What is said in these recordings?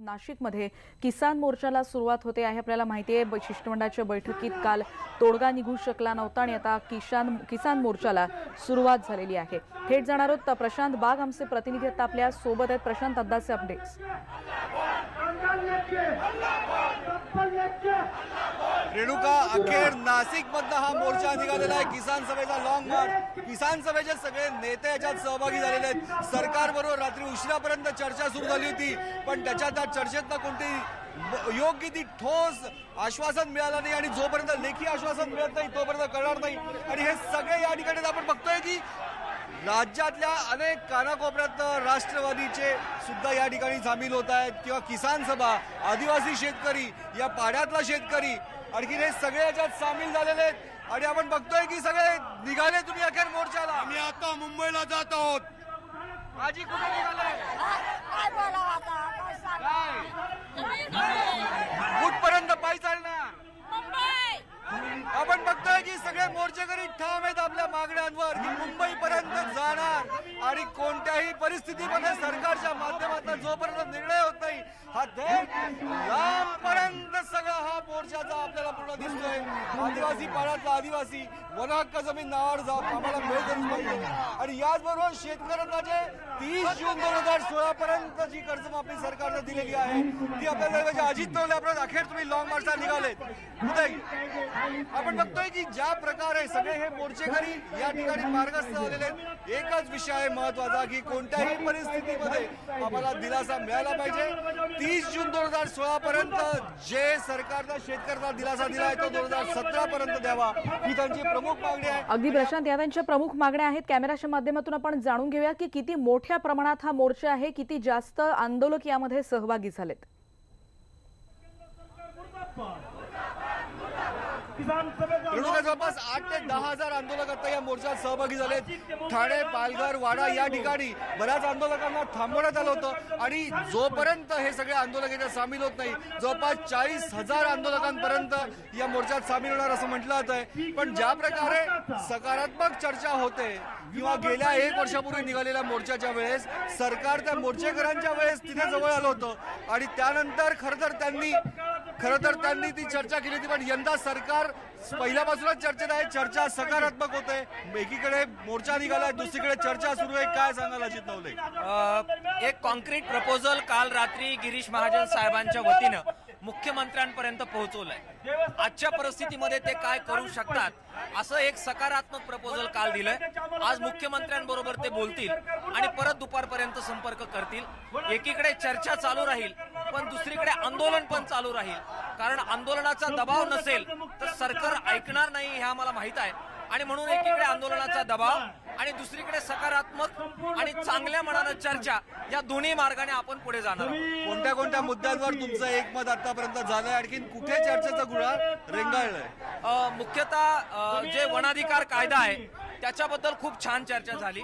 नाशिकमध्ये किसान मोर्चाला सुरुवात होते आहे। आपल्याला माहिती आहे शिष्टमंडळाच्या बैठकीत काल तोडगा निघू शकला नव्हता आणि आता किसान मोर्चाला सुरुवात झालेली आहे। थेट जाणार आहोत प्रशांत बाग आमचे प्रतिनिधी आता आपल्या सोबत आहेत। प्रशांत, आताचे अपडेट्स। रेणुका, अखेर नाशिक मधला हा मोर्चा निघालेला आहे। किसान सभेचा लॉंग मार्च। किसान सभेचे सगळे नेते याच्यात सहभागी झालेले आहेत। सरकारबरोबर रात्री उशिरापर्यंत चर्चा सुरू झाली होती, पण त्या चर्चेतनं कोणती योग्य ती ठोस आश्वासन मिळालं नाही आणि जोपर्यंत लेखी आश्वासन मिळत नाही तोपर्यंत कळणार नाही। आणि हे सगळे या ठिकाणी आपण बघतोय की राज्यातल्या अनेक कानाकोपऱ्यात राष्ट्रवादीचे सुद्धा या ठिकाणी सामील होत आहेत किंवा किसान सभा, आदिवासी शेतकरी, या पाड्यातला शेतकरी, आणखी हे सगळे याच्यात सामील झालेले आहेत। आणि आपण बघतोय की सगळे निघाले तुम्ही अखेर मोर्चाला। आम्ही आता मुंबईला जात आहोत। आजी कुठे निघाले? कुठपर्यंत पायी चालणार? आपण बघतोय की सगळे मोर्चेकरी ठाम आहेत आपल्या मागण्यांवर की मुंबईपर्यंत जाणार आणि कोणत्याही परिस्थितीमध्ये सरकारच्या माध्यमातून जोपर्यंत निर्णय होत नाही हा लांबपर्यंत सगळा हा मोर्चाचा आपल्याला पूर्ण दिसतोय। आदिवासी पाड्यातला आदिवासी, वन हक्क जमीन नावावर आम्हाला मिळतच पाहिजे। आणि याचबरोबर शेतकऱ्यांना जे 30 जून 2016 पर्यंत जी कर्जमाफी सरकारनं दिलेली आहे ती आपल्याला अजित पवार अखेर तुम्ही लॉंग मार्चला निघालेत। आपण बघतोय की ज्या प्रकारे सगळे हे मोर्चेकरी या ठिकाणी मार्गस्थ झालेले आहेत, एकच विषय आहे महत्वाचा की कोणत्याही परिस्थितीमध्ये आम्हाला दिलासा मिळाला पाहिजे। 30 जून 2016 पर्यंत जे सरकारनं शेतकऱ्यांना दिलासा दिलाय तो 2017 पर्यंत द्यावा ही त्यांची प्रमुख मागणी आहे। अगदी प्रशांत, या त्यांच्या प्रमुख मागण्या आहेत। कॅमेराच्या माध्यमातून आपण जाणून घेऊया की किती मोठ्या प्रमाणात हा मोर्चा आहे, किती जास्त आंदोलक यामध्ये सहभागी झालेत। जवळपास 8 ते 10 हजार आंदोलक आता या मोर्चात सहभागी झालेत। ठाणे, पालघर, वाडा या ठिकाणी बऱ्याच आंदोलकांना थांबवण्यात आलं होतं आणि जोपर्यंत हे सगळे आंदोलक याच्यात सामील होत नाही जवळपास 40,000 आंदोलकांपर्यंत या मोर्चात सामील होणार असं म्हटलं जात आहे। पण ज्या प्रकारे सकारात्मक चर्चा होते किंवा गेल्या 1 वर्षापूर्वी निघालेल्या मोर्चाच्या वेळेस सरकार त्या मोर्चेकरांच्या वेळेस तिथे जवळ आलं होतं आणि त्यानंतर खरं तर त्यांनी ती चर्चा केली होती। पण यंदा सरकार पहिल्यापासूनच चर्चेत आहे, चर्चा सकारात्मक होते। एकीकडे मोर्चा निघालाय, दुसरीकडे चर्चा सुरू आहे। काय सांगाल अजित नवले? एक कॉन्क्रीट प्रपोजल काल रात्री गिरीश महाजन साहेबांच्या वतीनं मुख्यमंत्र्यांपर्यंत पोहोचवलंय। आजच्या परिस्थितीमध्ये ते काय करू शकतात असं एक सकारात्मक प्रपोजल काल दिलंय। आज मुख्यमंत्र्यांबरोबर ते बोलतील आणि परत दुपारपर्यंत संपर्क करतील। एकीकडे चर्चा चालू राहील पण दुसरीकडे आंदोलन पण चालू राहील, कारण आंदोलनाचा दबाव नसेल तर सरकार ऐकणार नाही हे आम्हाला माहित आहे। आणि म्हणून एकीकडे आंदोलनाचा दबाव आणि दुसरीकडे सकारात्मक आणि चांगल्या मनानं चर्चा, या दोन्ही मार्गाने आपण पुढे जाणार आहोत। कोणत्या कोणत्या मुद्द्यांवर तुमचं एकमत आतापर्यंत झालंय, आणखीन कुठे चर्चेचा गुऱ्हाळ रेंगाळलाय? मुख्यतः जे वनाधिकार कायदा आहे त्याच्याबद्दल खूप छान चर्चा झाली।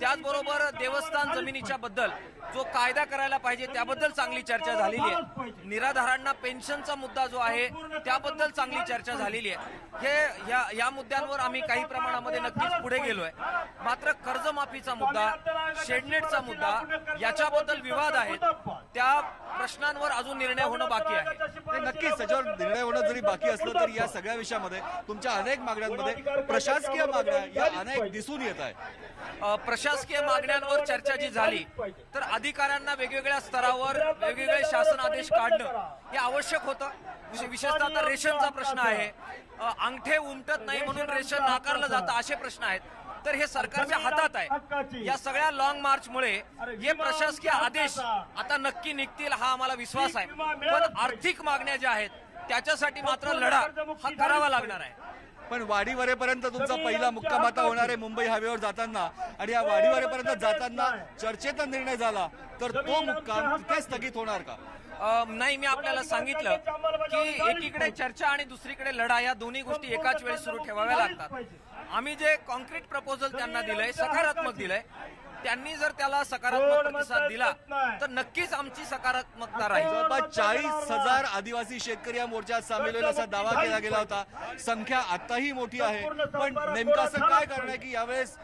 त्याचबरोबर देवस्थान जमिनीच्या बद्दल जो कायदा करायला पाहिजे त्याबद्दल चांगली चर्चा झालेली आहे। निराधारांना पेन्शनचा मुद्दा जो आहे त्याबद्दल चांगली चर्चा झालेली आहे। या मुद्द्यांवर आम्ही काही प्रमाणामध्ये नक्कीच पुढे गेलोय। मात्र कर्जमाफीचा मुद्दा, शेडनेटचा मुद्दा याच्याबद्दल विवाद आहेत, त्या प्रश्नांवर अजून निर्णय होणं बाकी आहे। नक्कीच त्याच्यावर निर्णय होणं जरी बाकी असलं तरी या सगळ्या विषयामध्ये तुमच्या अनेक मागण्यांमध्ये प्रशासकीय मागण्या या अनेक दिसून येत आहे। प्रशासकीय मागण्यांवर चर्चा जी झाली तर अधिकाऱ्यांना वेगवेगळ्या स्तरावर वेगवेगळे शासन आदेश काढणं हे आवश्यक होतं। विशेषतः आता रेशनचा प्रश्न आहे, अंगठे उमटत नाही म्हणून रेशन नाकारलं जातं असे प्रश्न आहेत। तर हे सरकारच्या हातात आहे। या सगळ्या लॉंग मार्चमुळे हे प्रशासकीय आदेश आता नक्की निघतील हा आम्हाला विश्वास आहे। पण आर्थिक मागण्या ज्या आहेत त्याच्यासाठी मात्र लढा हा करावा लागणार आहे। पण वाडीवरेपर्यंत तुमचा पहिला मुक्काम आता होणार आहे मुंबई हायवेवर जाताना, आणि या वाडीवरेपर्यंत जाताना चर्चेचा निर्णय झाला तर तो मुक्काम तिथे स्थगित होणार का? नाही, मी आपल्याला सांगितलं की एकीकडे चर्चा आणि दुसरीकडे लढा या दोन्ही गोष्टी एकाच वेळी सुरू ठेवाव्या लागतात। आम्ही जे कॉन्क्रीट प्रपोजल त्यांना दिलंय, सकारात्मक दिलंय, त्यांनी जर त्याला सकारात्मक प्रतिसाद दिला तर नक्कीच आमची सकारात्मकता राहील। जवळपास 40,000 आदिवासी शेतकरी या मोर्चात सामील होईल असा दावा केला गेला होता। संख्या आताही मोठी आहे, पण नेमकं असं काय कारण आहे की यावेळेस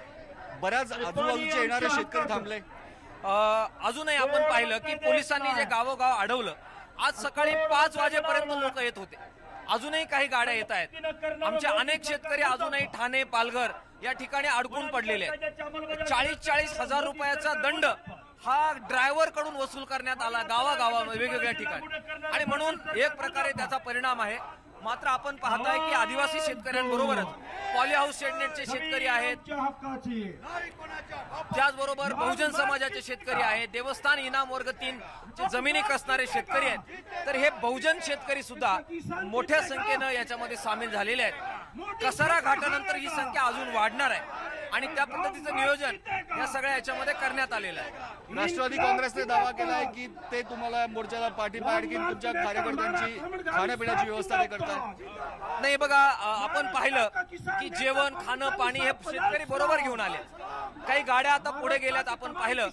बऱ्याच आजूबाजूचे येणारे शेतकरी थांबले? अजूनही आपण पाहिलं की पोलिसांनी जे गावोगाव अडवलं, आज सकाळी 5 वाजेपर्यंत लोक येत होते, अजूनही काही गाड्या येत आहेत. आमचे अनेक शेतकरी अजूनही ठाणे, पालघर या ठिकाणी अडकून पडलेले आहेत. 40-40 हजार रुपयाचा दंड हा ड्रायव्हर कडून वसूल करण्यात आला गावागावामध्ये वेगवेगळ्या ठिकाणी, आणि म्हणून एक प्रकारे त्याचा परिणाम आहे. मात्र आपण पाहताय की आदिवासी शेतकऱ्यांबरोबरच पॉली हाऊस शेडनेटचे शेतकरी आहेत, त्याचबरोबर बहुजन समाजाचे शेतकरी आहेत, देवस्थान इनाम वर्ग 3 चे जमिनी कसणारे शेतकरी आहेत. तर हे बहुजन शेतकरी सुद्धा मोठ्या संख्येनं याच्यामध्ये सामील झालेले आहेत. कसारा घाटानंतर ही संख्या अजून वाढणार आहे आणि त्या पद्धतीचं नियोजन या सगळ्या याच्यामध्ये करण्यात आलेलं आहे. राष्ट्रवादी काँग्रेसने दावा केला आहे की ते तुम्हाला मोर्चाला पाठिंबा आणखी तुमच्या कार्यकर्त्यांची खाण्यापिण्याची व्यवस्था ते करतात. नाही बघा, आपण पाहिलं की जेवण, खाणं, पाणी हे शेतकरी बरोबर घेऊन आले. काही गाड्या आता पुढे गेल्यात, आपण पाहिलं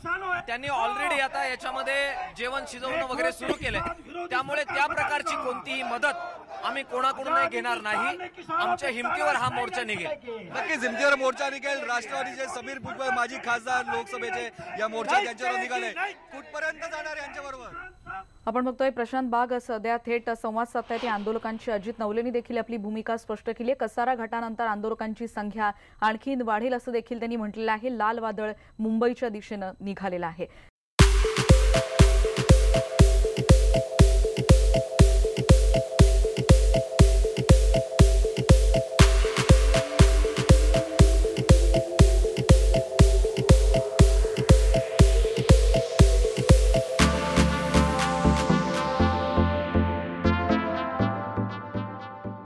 त्यांनी ऑलरेडी आता याच्यामध्ये जेवण शिजवणं वगैरे सुरू केलंय. त्यामुळे त्या प्रकारची कोणतीही मदत आम्ही कोणाकडूनही घेणार नाही. आमच्या हिमतीवर हा मोर्चा निघेल. नक्कीच हिमतीवर मोर्चा निघेल. राष्ट्रवादीचे समीर भुजबळ माजी खासदार लोकसभेचे या मोर्चात त्यांच्यावर निघाले. कुठपर्यंत जाणार यांच्याबरोबर? आपण बघतोय प्रशांत बाग सध्या थेट संवाद साधतायत या आंदोलकांची. अजित नवलेंनी देखील आपली भूमिका स्पष्ट केली आहे. कसारा घाटानंतर आंदोलकांची संख्या आणखीन वाढेल असं देखील त्यांनी म्हटलेलं आहे. लाल वादळ मुंबईच्या दिशेनं निघालेलं आहे.